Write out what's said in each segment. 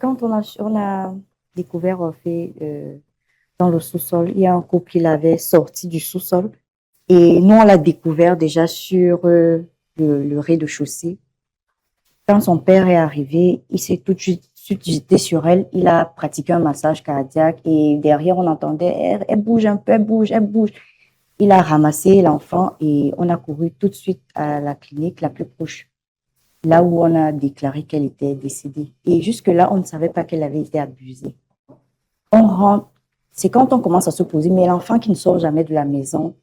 quand on a découvert en fait dans le sous-sol, il y a un couple qui l'avait sorti du sous-sol et nous on l'a découvert déjà sur le rez-de-chaussée. Quand son père est arrivé, il s'est tout de suite jeté sur elle. Il a pratiqué un massage cardiaque et derrière, on entendait, elle bouge un peu, elle bouge, elle bouge. Il a ramassé l'enfant et on a couru tout de suite à la clinique la plus proche, là où on a déclaré qu'elle était décédée. Et jusque-là, on ne savait pas qu'elle avait été abusée. On rentre, c'est quand on commence à se poser, mais l'enfant qui ne sort jamais de la maison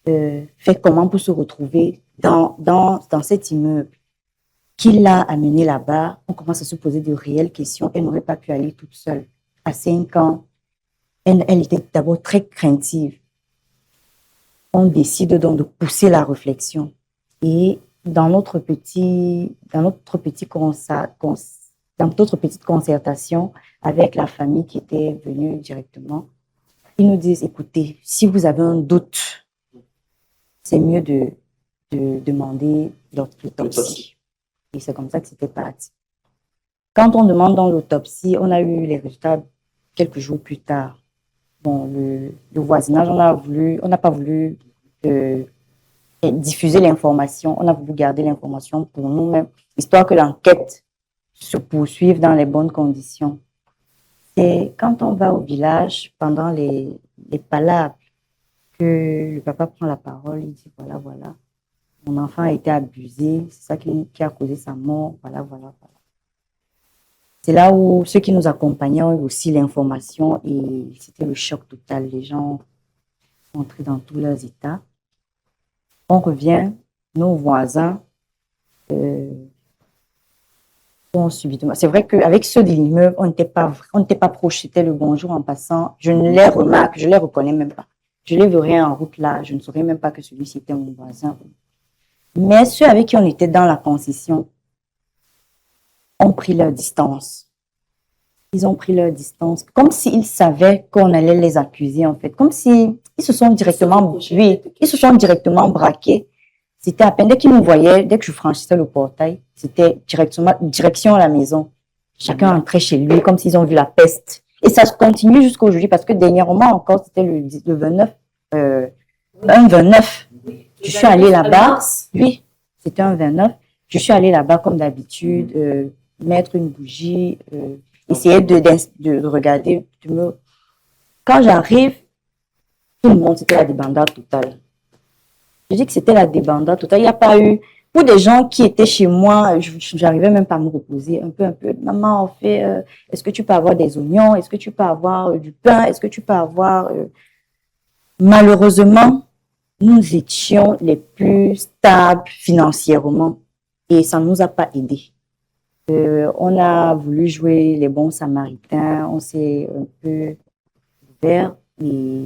fait comment pour se retrouver dans cet immeuble? Qui l'a amené là-bas? On commence à se poser de réelles questions. Elle n'aurait pas pu aller toute seule. À 5 ans, elle était d'abord très craintive. On décide donc de pousser la réflexion. Et dans notre petite concertation avec la famille qui était venue directement, ils nous disent, écoutez, si vous avez un doute, c'est mieux de demander l'autopsie. Et c'est comme ça que c'était parti. Quand on demande dans l'autopsie, on a eu les résultats quelques jours plus tard. Bon, le voisinage, on n'a pas voulu diffuser l'information, on a voulu garder l'information pour nous-mêmes, histoire que l'enquête se poursuive dans les bonnes conditions. Et quand on va au village, pendant les palabres, que le papa prend la parole, il dit voilà, voilà, mon enfant a été abusé, c'est ça qui a causé sa mort, voilà, voilà, voilà. C'est là où ceux qui nous accompagnaient ont eu aussi l'information et c'était le choc total. Les gens sont entrés dans tous leurs états. On revient, nos voisins ont subitement. C'est vrai qu'avec ceux de l'immeuble, on n'était pas proches. C'était le bonjour en passant. Je ne les remarque, je ne les reconnais même pas. Je les verrais en route là, je ne saurais même pas que celui-ci était mon voisin. Mais ceux avec qui on était dans la concession ont pris leur distance. Ils ont pris leur distance, comme s'ils savaient qu'on allait les accuser, en fait. Comme si ils se sont directement, oui, ils se sont directement braqués. C'était à peine, dès qu'ils nous voyaient, dès que je franchissais le portail, c'était direction à la maison. Chacun entrait chez lui, comme s'ils ont vu la peste. Et ça se continue jusqu'à aujourd'hui, parce que dernièrement encore, c'était le 29, un 29. Je suis allée là-bas, oui, c'était un 29. Je suis allée là-bas comme d'habitude, mettre une bougie, essayer de regarder. Quand j'arrive, tout le monde, c'était la débandade totale. Je dis que c'était la débandade totale. Il n'y a pas eu... Pour des gens qui étaient chez moi, j'arrivais même pas à me reposer un peu. Maman, on fait, est-ce que tu peux avoir des oignons? Est-ce que tu peux avoir du pain? Est-ce que tu peux avoir... Malheureusement, nous étions les plus stables financièrement et ça ne nous a pas aidés. On a voulu jouer les bons samaritains, on s'est un peu ouvert et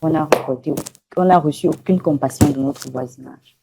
on a reçu aucune compassion de notre voisinage.